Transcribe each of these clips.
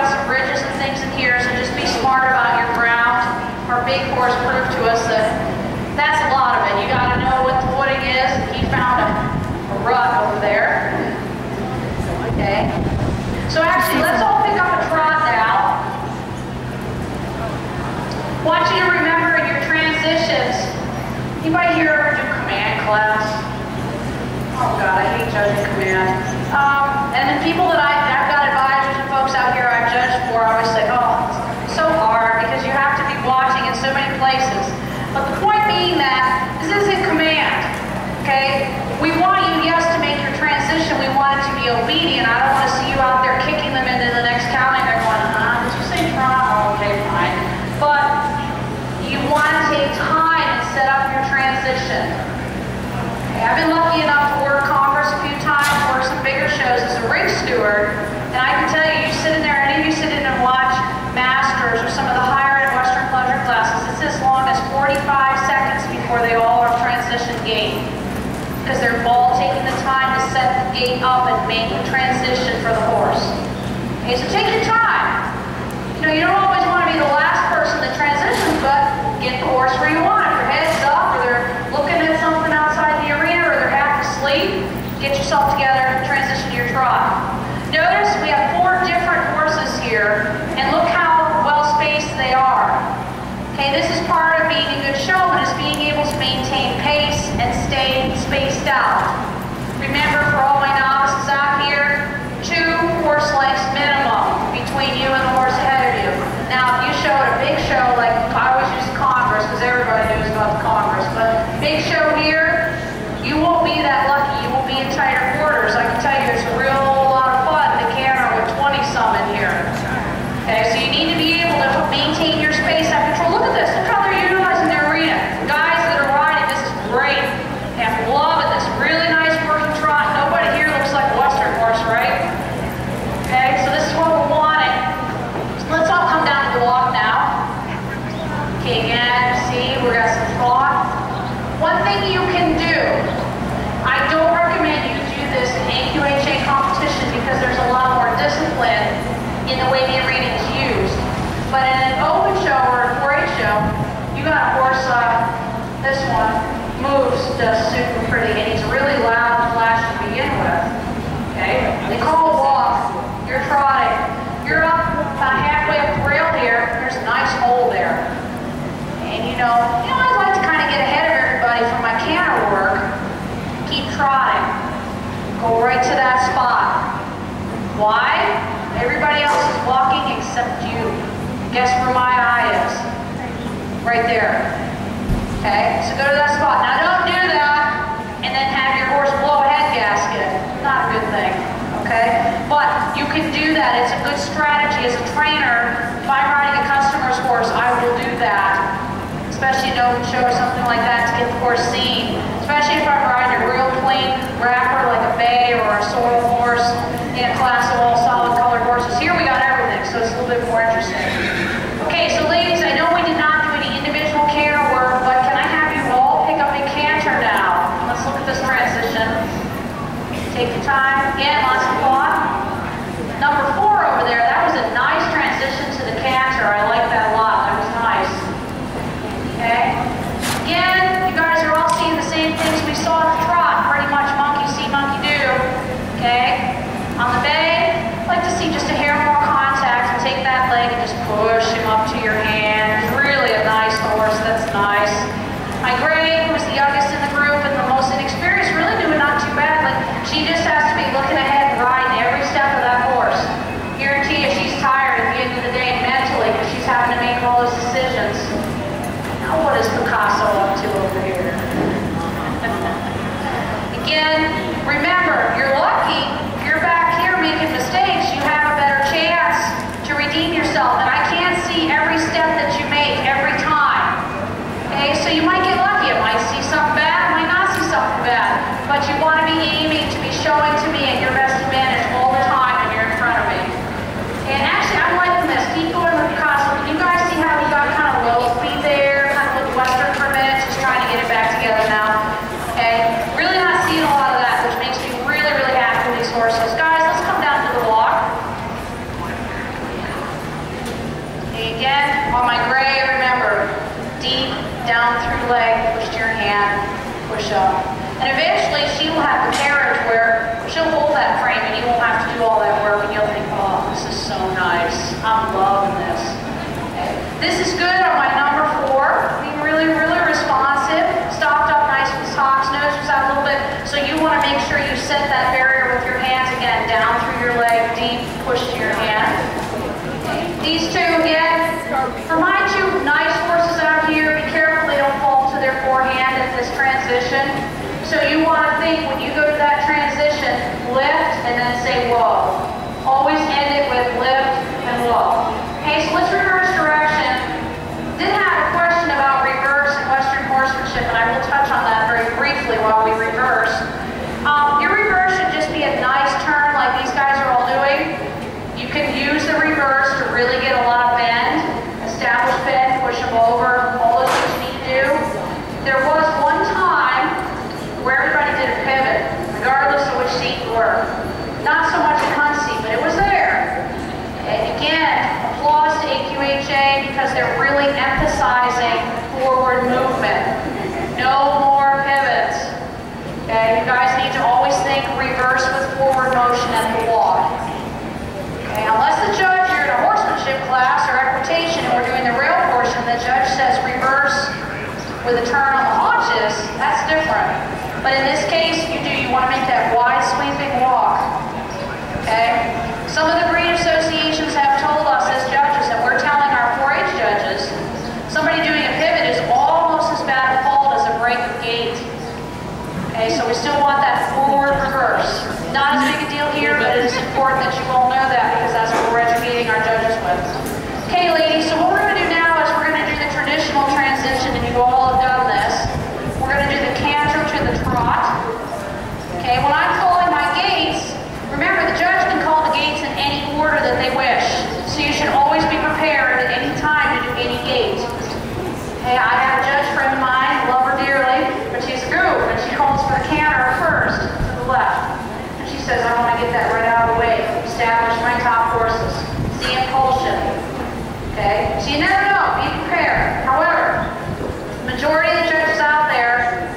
some ridges and things in here, so just be smart about your ground. Our big horse proved to us that that's a lot of it. You got to know what the footing is. He found a rut over there. Okay. So actually, let's all pick up a trot now. I want you to remember in your transitions. Anybody here ever do command class? Oh God, I hate judging command. And the people that I've got advisors and folks out here I've judged for, I always say, oh, it's so hard because you have to be watching in so many places. But the point being that this isn't command, okay? We want you, yes, to make your transition. We want it to be obedient. I don't want to see you out there kicking them into the next county and they're going, did you say trot? Oh, okay, fine. But you want to take time and set up your transition. Okay, I've been lucky enough to work Congress a few times, work some bigger shows as a ring steward, and I can tell you, you sit in there, any of you sit in and watch Masters or some of the higher end Western pleasure classes, it's as long as 45 seconds before they all are transition gait. Because they're all taking the time to set the gait up and make the transition for the horse. Okay, so take your time. You know, you don't always want to be the last person that transitions, but get the horse where you want. If your head's up, or they're looking at something outside the arena, or they're half asleep, get yourself together and transition to your trot. Notice we have 4 different horses here, and look how well spaced they are. Okay, this is part of being a good showman, is being able to maintain pace and stay spaced out. Remember, for all my novices out here, 2 horse lengths minimum between you and the horse ahead of you. Now, if you show at a big show, like I always use Congress, because everybody knows about the Congress, but big show here, you won't be that lucky. You won't be in tighter quarters. I can tell you, it's a real lot of fun to canter with 20-some in here. Okay, so you need to be able to maintain your space and control. Look at this. Look how they're utilizing their arena. Guys that are riding, this is great. I'm loving this. Really nice working trot. Nobody here looks like a Western horse, right? Okay, so this is what we're wanting. So let's all come down to the walk now. Okay, again, see, we got some thought. One thing you can do, I don't recommend you do this in AQHA competition because there's a lot more discipline in the way the arena is used. But in an open show or a 4-H show, you got a horse, this one, moves just super pretty, and he's really loud and flash to begin with. Okay? They call a walk. You're trotting. You're up about halfway up the rail here. There's a nice hole there. And you know, I like to kind of get ahead of everybody from my canter work. Keep trotting. Go right to that spot. Why? Everybody else is walking except you. Guess where my eye is? Right there. Okay? So go to that spot. Now don't do that and then have your horse blow a head gasket. Not a good thing. Okay? But you can do that. It's a good strategy as a trainer. If I'm riding a customer's horse, I will do that. Especially an open show or something like that to get the horse seen. Especially if I'm riding a real plain wrapper like a bay or a sorrel horse in a class of all solid colored horses. Here we got everything, so it's a little bit more interesting. Okay, so ladies, I know we did not do any individual canter work, but can I have you all pick up a canter now? Let's look at this transition. Take your time. Again, lots of thought. Number 4 over there, that was a nice transition to the canter. I like that a lot. That was nice. Okay? Again, you guys are all seeing the same things we saw at the trot. Pretty much monkey see, monkey do. Okay? On the bay, I'd like to see just a hair more contact and take that leg and just push him up to your hand. It's really a nice horse. That's nice. My gray, who was the youngest in the group and the most inexperienced, really doing not too bad. Like, she just has to be looking ahead and riding every step of that horse. Guarantee you she's tired at the end of the day mentally because she's having to make all those decisions. Now what is Picasso up to over here? Again, remember, you're lucky. If you're back here making mistakes, you have a better chance to redeem yourself. And I can't see every step that you make every time. Okay, so you might get lucky. You might see something bad, might not see something bad. But you want to be aiming to be showing to me at your best advantage all the time when you're in front of me. And actually, I'm liking this. Keep going with Picasso. Can you guys see how he got kind of low speed there? Kind of looked Western for a minute, just trying to get it back together now. Okay, really not seeing a lot of that, which makes me Again, on my gray, remember, deep, down through leg, push to your hand, push up. And eventually she will have the carriage where she'll hold that frame and you won't have to do all that work and you'll think, oh, this is so nice. I'm loving this. Okay. This is good on my number 4, being really, really responsive. Stopped up nice with socks, nose was out a little bit. So you want to make sure you set that barrier with your hands again, down through your leg, deep, push to your hand. These two again, for my 2 nice horses out here, be careful they don't fall to their forehand at this transition. So you want to think when you go to that transition, lift and then say whoa. Always end it with lift and whoa. Okay, so let's reverse direction. Did have a question about reverse and Western horsemanship, and I will touch on that very briefly while we reverse. Your reverse should just be a nice turn like these guys are all doing. You can use the reverse to really get a lot of bend, establish bend, push them over, all those things you need to do. There was one time where everybody did a pivot, regardless of which seat you were. Not so much a hunt seat, but it was there. And again, applause to AQHA because they're really emphasizing forward movement. No more pivots. Okay, you guys need to always think reverse with forward motion at the walk. Okay, unless the judge, you're in a horsemanship class or equitation and we're doing the rail portion, the judge says reverse with a turn on the haunches, that's different. But in this case, you want to make that wide sweeping walk. Okay? Some of the breed associations have told us as judges, and we're telling our 4-H judges, somebody doing a pivot is almost as bad a fault as a break of gait. Okay, so we still want that forward reverse. Not as big a deal here, but it is important that you all know that because that's what we're educating our judges with. Okay, ladies, so what we're going to do now is we're going to do the traditional transition, and you all have done this. We're going to do the canter to the trot. Okay, when I'm calling my gaits, remember the judge can call the gaits in any order that they wish. So you should always be prepared at any time to do any gait. Okay, I have a judge friend of mine, love her dearly, but she's a goof, and she calls for the canter first to the left. And she says, I want to get that right out of the way, establish my top horses, see impulsion. Okay, so you never know, be prepared. However, the majority of the judges out there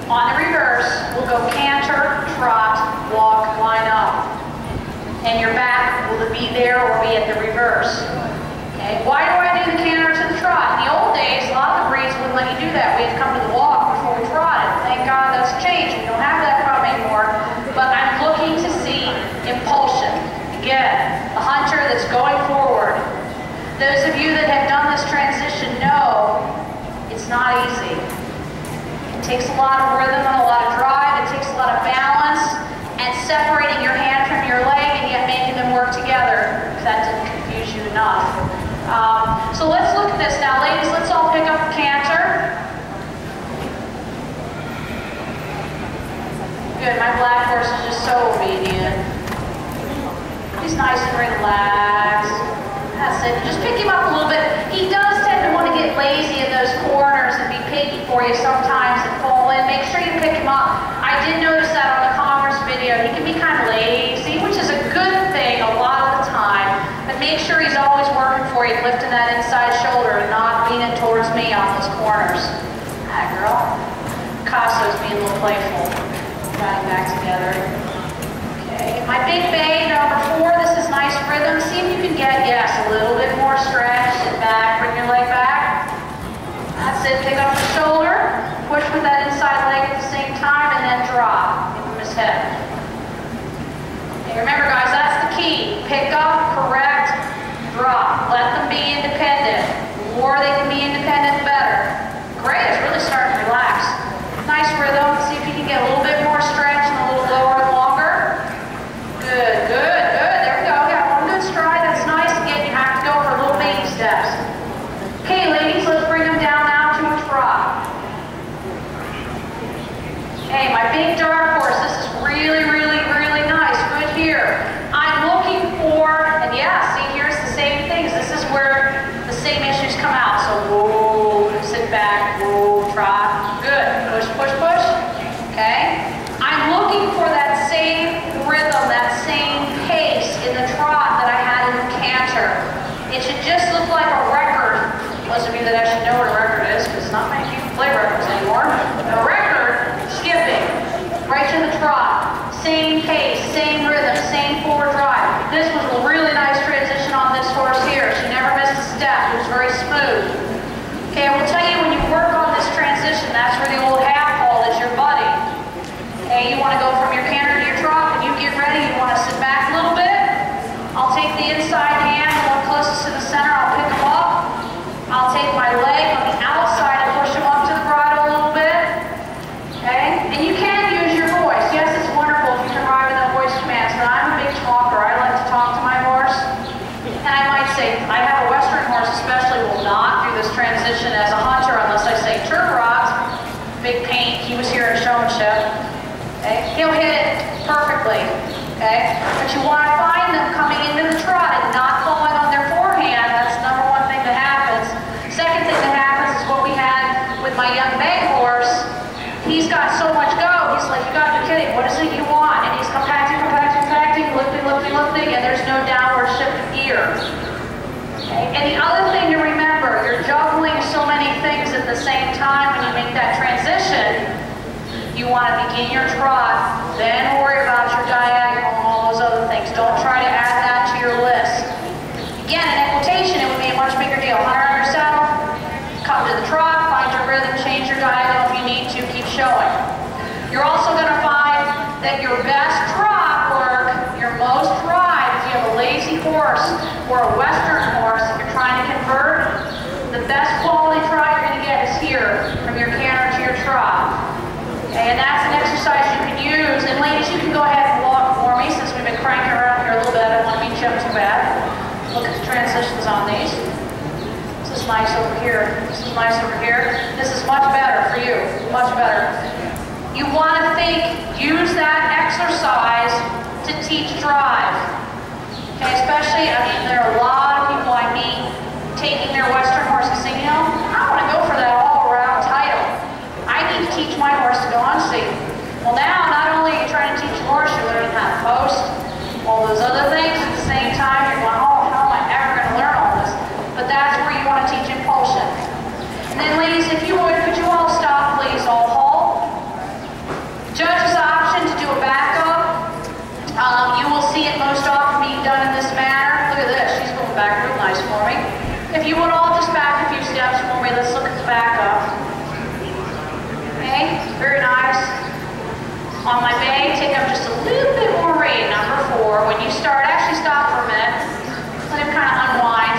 on the reverse will go canter, trot, walk, line up. And your back will be there or be at the reverse. Okay, why do I do the canter to the trot? In the old days, a lot of the breeds wouldn't let you do that. We had to come to the walk before we trotted. Thank God that's changed. We don't have that problem anymore. But I'm looking to see impulsion. Again, the hunter that's going forward. Those of you that have done this transition know it's not easy. It takes a lot of rhythm and a lot of drive. It takes a lot of balance and separating your hand from your leg and yet making them work together, if that didn't confuse you enough. So let's look at this now. Ladies, let's all pick up the canter. Good, my black horse is just so obedient. He's nice and relaxed. That's it. Just pick him up a little bit. He does tend to want to get lazy in those corners and be picky for you sometimes and fall in. Make sure you pick him up. I did notice that on the Congress video. He can be kind of lazy, which is a good thing a lot of the time. But make sure he's always working for you, lifting that inside shoulder and not leaning towards me on those corners. Hi, girl. Picasso's being a little playful. Got him back together. Okay, my big bay, number 4, this is nice rhythm. See if you can get, yes, a little bit more stretch. Sit back, bring your leg back. That's it, pick up the shoulder. Push with that inside leg at the same time and then drop. Give him his head. Okay, remember guys, that's the key. Pick up, correct, drop. Let them be independent. The more they can be independent, the better. Great, it's really starting to relax. Nice rhythm. See if you can get a little bit more stretch and a little lower and longer. Good, good, good. There we go. Got one good stride. That's nice. Again, you have to go for little baby steps. Okay, ladies, let's bring them down now to a trot. Okay, my big dark horse. This is really, really, really nice. Good here. I'm looking for, and yeah, see, here's the same things. This is where the same issues come out. So, whoa, sit back, whoa, trot. Good. Push, push, push. Okay? I'm looking for that same rhythm, that same pace in the trot that I had in the canter. It should just look like a record Those of you that actually know what a record is, because not many people play records anymore. A record, skipping, right to the trot. Same pace, same rhythm, same forward drive. This was a really nice transition on this horse here. She never missed a step. It was very smooth. Okay, I will tell you when you work on this transition, that's where the old half halt is your buddy. Okay, you want to go from your canter to your trot. When you get ready, you want to sit back a little bit. I'll take the inside hand, the one closest to the center, I'll pick them up. I'll take my leg on the outside and push them up to the bridle a little bit. Okay, and you can use your voice. Yes, it's wonderful if you can ride without voice commands, but I'm a big talker. I like to talk to my horse. And I might say, I have a Western horse especially will not do this transition as a hunter unless I say turf rods, big paint. He was here at showmanship. Okay, he'll hit it perfectly. Okay, but you want to find them coming into the trot and not falling on their forehand. That's the number one thing that happens. Second thing that happens is what we had with my young bay horse. He's got so much go. He's like, you gotta be kidding. What is it you want? And he's compacting, compacting, compacting, lifting, lifting, lifting, and there's no downward shift of gear. Okay? And the other thing to remember, you're juggling so many things at the same time when you make that transition. You want to begin your trot, then worry about your diagonal and all those other things. Don't try to add that to your list. Again, in equitation, it would be a much bigger deal. Hunter on your saddle, come to the trot, find your rhythm, change your diagonal if you need to, keep showing. You're also going to find that your best trot work, your most ride, if you have a lazy horse or a Western horse, if you're trying to convert, the best quality trot you're going to get is here, from your canter to your trot. And that's an exercise you can use. And ladies, you can go ahead and walk for me since we've been cranking around here a little bit. I don't want to beat you up too bad. Look at the transitions on these. This is nice over here. This is nice over here. This is much better for you. Much better. You want to think, use that exercise to teach drive. Okay, especially, I mean, there are a lot of people I meet taking their Western horses saying, you know, I want to go for that all-around title. I need to teach my horse to go on seat. Well, now, not only are you trying to teach your horse, you're learning how to post, all those other things at the same time. You're going, oh, how am I ever going to learn all this? But that's where you want to teach impulsion. And then, ladies, if you would, could you all stop, please? All halt. Judge's option to do a backup. You will see it most often being done in this manner. Look at this. She's going back real nice for me. If you would all just back a few steps for me, let's look at the backup. Okay, very nice. On my bay, take up just a little bit more rate, number 4. When you start, actually stop for a minute. Let him kind of unwind.